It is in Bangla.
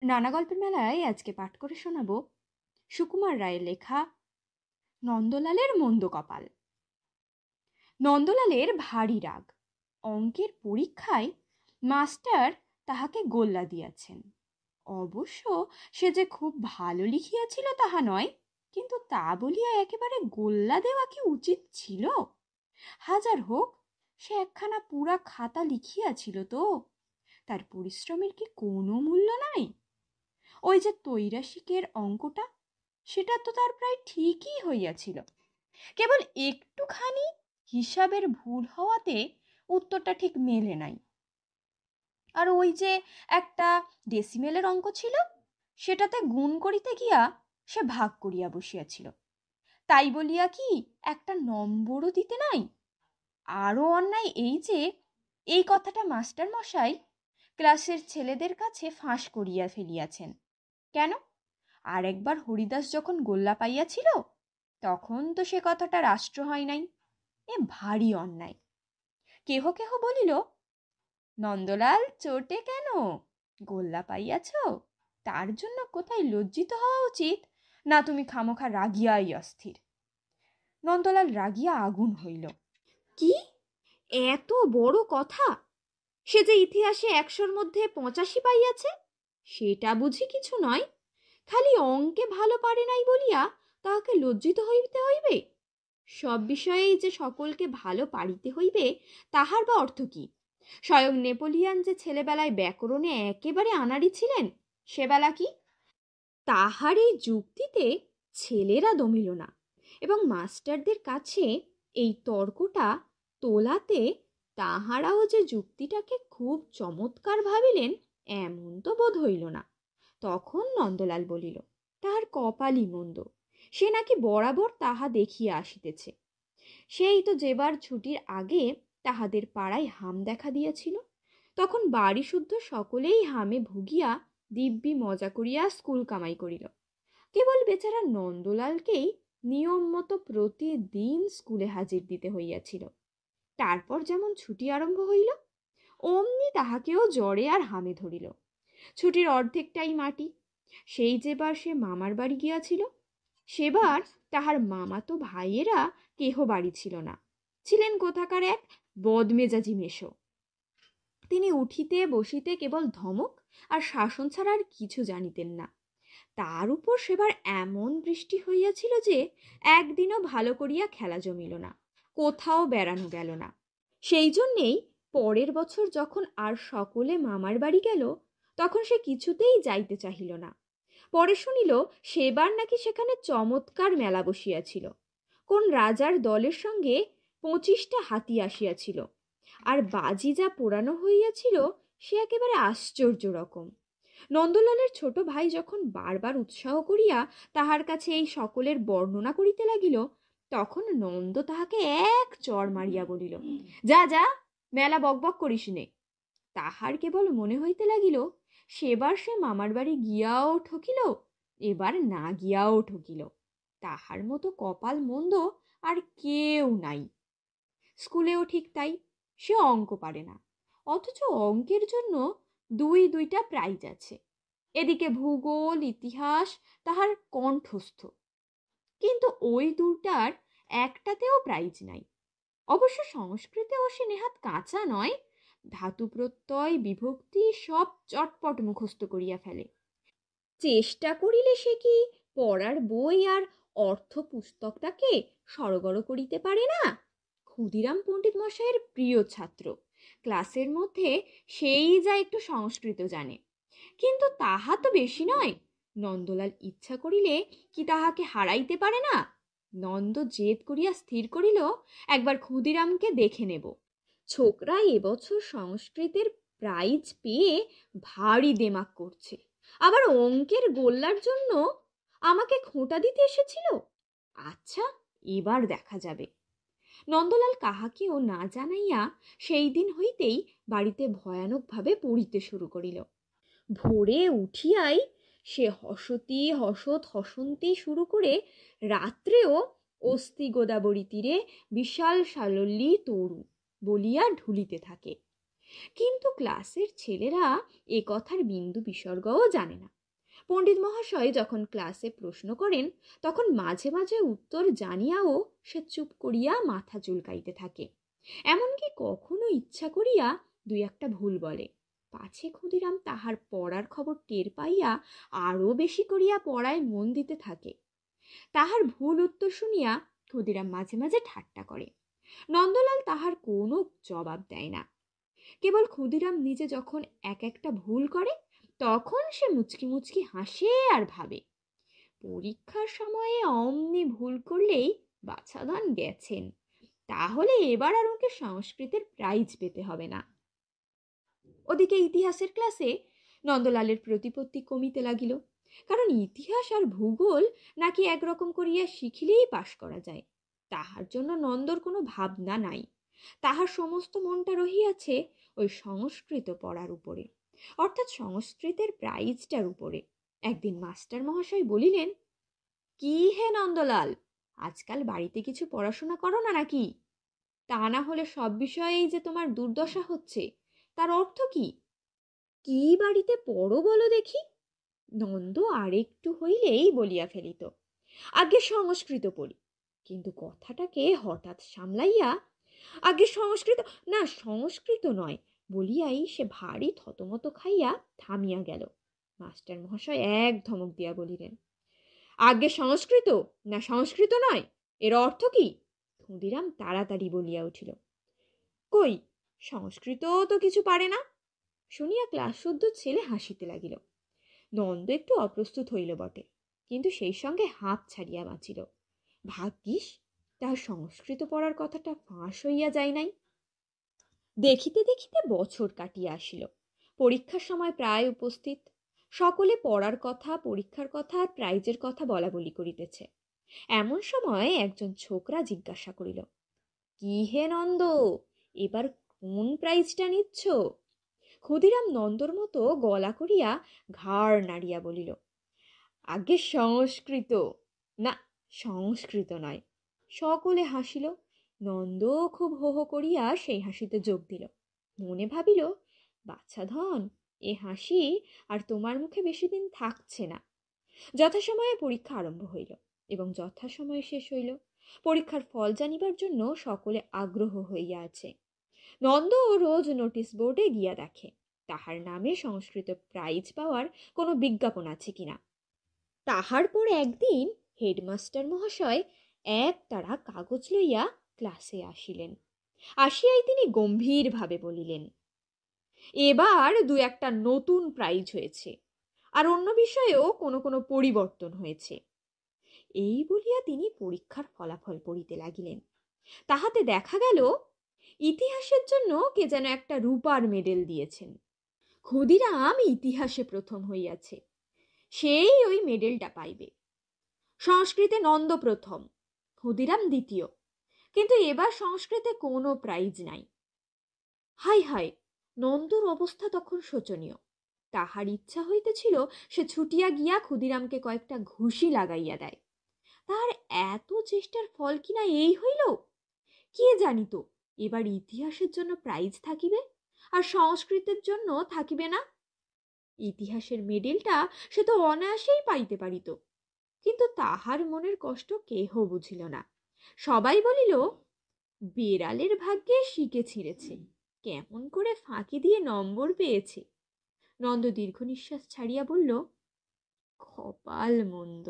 নানা গল্পের মেলায় আজকে পাঠ করে শোনাব সুকুমার রায়ের লেখা নন্দলালের মন্দ কপাল। নন্দলালের ভারী রাগ। অঙ্কের পরীক্ষায় মাস্টার তাহাকে গোল্লা দিয়াছেন। অবশ্য সে যে খুব ভালো লিখিয়াছিল তাহা নয়, কিন্তু তা বলিয়া একেবারে গোল্লা দেওয়া কি উচিত ছিল? হাজার হোক, সে একখানা পুরা খাতা লিখিয়াছিল তো, তার পরিশ্রমের কি কোনো মূল্য নাই? ওই যে তৈরাসিকের অঙ্কটা, সেটা তো তার প্রায় ঠিকই হইয়াছিল, কেবল একটুখানি হিসাবের ভুল হওয়াতে উত্তরটা ঠিক মেলে নাই। আর ওই যে একটা ডেসিমেলের অঙ্ক ছিল, সেটাতে গুণ করিতে গিয়া সে ভাগ করিয়া বসিয়াছিল, তাই বলিয়া কি একটা নম্বরও দিতে নাই? আরও অন্যায় এই যে এই কথাটা মাস্টার মশাই ক্লাসের ছেলেদের কাছে ফাঁস করিয়া ফেলিয়াছেন। কেন? আর একবার হরিদাস যখন গোল্লা পাইয়াছিল, তখন তো সে কথাটা রাষ্ট্র হয় নাই। এ ভারী অন্যায়। কেহ কেহ বলিল, নন্দলাল চোটে কেন? গোল্লা পাইয়াছ, তার জন্য কোথায় লজ্জিত হওয়া উচিত, না তুমি খামোখা রাগিয়াই অস্থির। নন্দলাল রাগিয়া আগুন হইল। কি এত বড় কথা? সে যে ইতিহাসে 100-র মধ্যে 85 পাইয়াছে, সেটা বুঝি কিছু নয়? খালি অঙ্কে ভালো পারে নাই বলিয়া তাহাকে লজ্জিত হইতে হইবে? সব বিষয়েই যে সকলকে ভালো পারিতে হইবে, তাহার বা অর্থ কি? স্বয়ং নেপোলিয়ান যে ছেলেবেলায় ব্যাকরণে একেবারে আনাড়ি ছিলেন, সেবেলা কি? তাহার এই যুক্তিতে ছেলেরা দমিল না, এবং মাস্টারদের কাছে এই তর্কটা তোলাতে তাহারাও যে যুক্তিটাকে খুব চমৎকার ভাবিলেন, এমন তো বোধ হইল না। তখন নন্দলাল বলিল, তাহার কপালই মন্দ, সে নাকি বরাবর তাহা দেখিয়া আসিতেছে। সেই তো যেবার ছুটির আগে তাহাদের পাড়ায় হাম দেখা দিয়েছিল, তখন বাড়ি শুদ্ধ সকলেই হামে ভুগিয়া দিব্যি মজা করিয়া স্কুল কামাই করিল। কেবল বেচারা নন্দলালকেই নিয়ম মতো প্রতিদিন স্কুলে হাজির দিতে হইয়াছিল। তারপর যেমন ছুটি আরম্ভ হইল, অমনি তাহাকেও জ্বরে আর হামে ধরিল। ছুটির অর্ধেকটাই মাটি। সেই যেবার সে মামার বাড়ি গিয়াছিল, সেবার তাহার মামাতো ভাইয়েরা কেহ বাড়ি ছিল না, ছিলেন কোথাকার এক বদমেজাজি মেশো। তিনি উঠিতে বসিতে কেবল ধমক আর শাসন ছাড়া আর কিছু জানিতেন না। তার উপর সেবার এমন বৃষ্টি হইয়াছিল যে একদিনও ভালো করিয়া খেলা জমিল না, কোথাও বেড়ানো গেল না। সেই জন্যেই পরের বছর যখন আর সকলে মামার বাড়ি গেল, তখন সে কিছুতেই যাইতে চাহিল না। পরে শুনিল সেবার নাকি সেখানে চমৎকার মেলা বসিয়াছিল। কোন রাজার দলের সঙ্গে 25টা হাতি আসিয়াছিল, আর বাজি যা পোড়ানো হইয়াছিল সে একেবারে আশ্চর্য রকম। নন্দলালের ছোট ভাই যখন বারবার উৎসাহ করিয়া তাহার কাছে এই সকলের বর্ণনা করিতে লাগিল, তখন নন্দ তাহাকে এক চড় মারিয়া বলিল, যা যা, মেলা বকবক করিস নে। তাহার কেবল মনে হইতে লাগিল, সেবার সে মামার বাড়ি গিয়াও ঠকিল, এবার না গিয়াও ঠকিল। তাহার মতো কপাল মন্দ আর কেউ নাই। স্কুলেও ঠিক তাই, সে অঙ্ক পারে না, অথচ অঙ্কের জন্য 2-2টা প্রাইজ আছে। এদিকে ভূগোল ইতিহাস তাহার কণ্ঠস্থ, কিন্তু ওই দুটার একটাতেও প্রাইজ নাই। অবশ্য সংস্কৃতেও সে নেহাত কাঁচা নয়, ধাতু প্রত্যয় বিভক্তি সব চটপট মুখস্থ করিয়া ফেলে। চেষ্টা করিলে সে কি পড়ার বই আর অর্থ পুস্তকটাকে সড়গড় করিতে পারে না? ক্ষুদিরাম পণ্ডিত মশাইয়ের প্রিয় ছাত্র, ক্লাসের মধ্যে সেই যা একটু সংস্কৃত জানে, কিন্তু তাহা তো বেশি নয়। নন্দলাল ইচ্ছা করিলে কি তাহাকে হারাইতে পারে না? নন্দ জেদ করিয়া স্থির করিল, একবার ক্ষুদিরামকে দেখে নেব। ছোকরা এবছর সংস্কৃতের প্রাইজ পেয়ে ভারী দেমাক করছে, আবার অঙ্কের গোল্লার জন্য আমাকে খোঁটা দিতে এসেছিল। আচ্ছা, এবার দেখা যাবে। নন্দলাল কাহাকেও না জানাইয়া সেই দিন হইতেই বাড়িতে ভয়ানকভাবে পড়িতে শুরু করিল। ভোরে উঠিয়াই সে হসন্তি শুরু করে রাত্রেও অস্থি গোদাবরী তীরে বিশাল সালল্লী তরু বলিয়া ঢুলিতে থাকে। কিন্তু ক্লাসের ছেলেরা এ কথার বিন্দু বিসর্গও জানে না। পণ্ডিত মহাশয় যখন ক্লাসে প্রশ্ন করেন তখন মাঝে মাঝে উত্তর জানিয়াও সে চুপ করিয়া মাথা চুলকাইতে থাকে। এমনকি কখনো ইচ্ছা করিয়া দুই একটা ভুল বলে, পাছে ক্ষুদিরাম তাহার পড়ার খবর টের পাইয়া আরো বেশি করিয়া পড়ায় মন দিতে থাকে। তাহার ভুল উত্তর শুনিয়া ক্ষুদিরাম মাঝে মাঝে ঠাট্টা করে। নন্দলাল তাহার কোনো জবাব দেয় না। কেবল ক্ষুদিরাম নিজে যখন এক একটা ভুল করে তখন সে মুচকি মুচকি হাসে আর ভাবে, পরীক্ষার সময়ে অমনি ভুল করলেই বাছাধন গেছেন, তাহলে এবার আর ওকে সংস্কৃতের প্রাইজ পেতে হবে না। ওদিকে ইতিহাসের ক্লাসে নন্দলালের প্রতিপত্তি কমিতে লাগিল, কারণ ইতিহাস আর ভূগোল নাকি একরকম করিয়া শিখিলেই পাশ করা যায়। তাহার জন্য নন্দর কোনো ভাবনা নাই। তাহার সমস্ত মনটা রহিয়াছে ওই সংস্কৃত পড়ার উপরে, অর্থাৎ সংস্কৃতের প্রাইজটার উপরে। একদিন মাস্টার মহাশয় বলিলেন, কি হে নন্দলাল, আজকাল বাড়িতে কিছু পড়াশোনা করো না নাকি? তা না হলে সব বিষয়েই যে তোমার দুর্দশা হচ্ছে, তার অর্থ কি? কি বাড়িতে পড়ো বলো দেখি? নন্দ আরেকটু হইলেই বলিয়া ফেলিত, আগে সংস্কৃত পড়ি, কিন্তু কথাটাকে হঠাৎ সামলাইয়া আগে সংস্কৃত না সংস্কৃত নয় বলিয়াই সে ভারী থতমত খাইয়া থামিয়া গেল। মাস্টার মহাশয় এক ধমক দিয়া বলিলেন, আগে সংস্কৃত না সংস্কৃত নয়, এর অর্থ কি? ক্ষুদিরাম তাড়াতাড়ি বলিয়া উঠিল, কই, সংস্কৃত তো কিছু পারে না। শুনিয়া ক্লাস শুদ্ধ ছেলে হাসিতে লাগিল। নন্দ একটু অপ্রস্তুত হইল বটে, কিন্তু সেই সঙ্গে হাঁপ ছাড়িয়া বাঁচিল। ভাগ্যিস তাহার সংস্কৃত পড়ার কথাটা ফাঁস হইয়া যায় নাই। দেখিতে দেখিতে বছর কাটিয়া আসিল। পরীক্ষার সময় প্রায় উপস্থিত। সকলে পড়ার কথা, পরীক্ষার কথা আর প্রাইজের কথা বলা বলি করিতেছে। এমন সময় একজন ছোকরা জিজ্ঞাসা করিল, কি হে নন্দ, এবার কোন প্রাইজটা নিচ্ছ? ক্ষুদিরাম নন্দর মতো গলা করিয়া ঘাড় নাড়িয়া বলিল, আগে সংস্কৃত না সংস্কৃত নয়। সকলে হাসিল। নন্দ খুব হো হো করিয়া সেই হাসিতে যোগ দিল। মনে ভাবিল, বাছাধন, এ হাসি আর তোমার মুখে বেশি দিন থাকছে না। যথাসময়ে পরীক্ষা আরম্ভ হইল এবং যথাসময়ে শেষ হইল। পরীক্ষার ফল জানিবার জন্য সকলে আগ্রহ হইয়া আছে। নন্দ রোজ নোটিশ বোর্ডে গিয়া দেখে তাহার নামে সংস্কৃত প্রাইজ পাওয়ার কোনো বিজ্ঞাপন আছে কিনা। তাহার পর একদিন হেডমাস্টার মহাশয় একতাড়া কাগজ লইয়া ক্লাসে আসিলেন। আসিয়াই তিনি গম্ভীরভাবে বলিলেন, এবার দু একটা নতুন প্রাইজ হয়েছে, আর অন্য বিষয়েও কোনো কোনো পরিবর্তন হয়েছে। এই বলিয়া তিনি পরীক্ষার ফলাফল পড়িতে লাগিলেন। তাহাতে দেখা গেল ইতিহাসের জন্য কে যেন একটা রূপার মেডেল দিয়েছেন। ক্ষুদিরাম ইতিহাসে প্রথম হইয়াছে, সেই ওই মেডেলটা পাইবে। সংস্কৃতে নন্দ প্রথম, ক্ষুদিরাম দ্বিতীয়, কিন্তু এবার সংস্কৃতে কোনো প্রাইজ নাই। হাই হাই, নন্দর অবস্থা তখন শোচনীয়। তাহার ইচ্ছা হইতেছিল সে ছুটিয়া গিয়া ক্ষুদিরামকে কয়েকটা ঘুষি লাগাইয়া দেয়। তার এত চেষ্টার ফল কিনা এই হইল। কে জানিত এবার ইতিহাসের জন্য প্রাইজ থাকিবে আর সংস্কৃতের জন্য থাকিবে না। ইতিহাসের মেডেলটা সে তো অনায়াসেই পাইতে পারিত, কিন্তু তাহার মনের কষ্ট কেহ বুঝিল না। সবাই বলিল, বেড়ালের ভাগ্যে শিকে ছিঁড়েছে, কেমন করে ফাঁকি দিয়ে নম্বর পেয়েছে। নন্দ দীর্ঘ নিঃশ্বাস ছাড়িয়া বলল, কপাল মন্দ।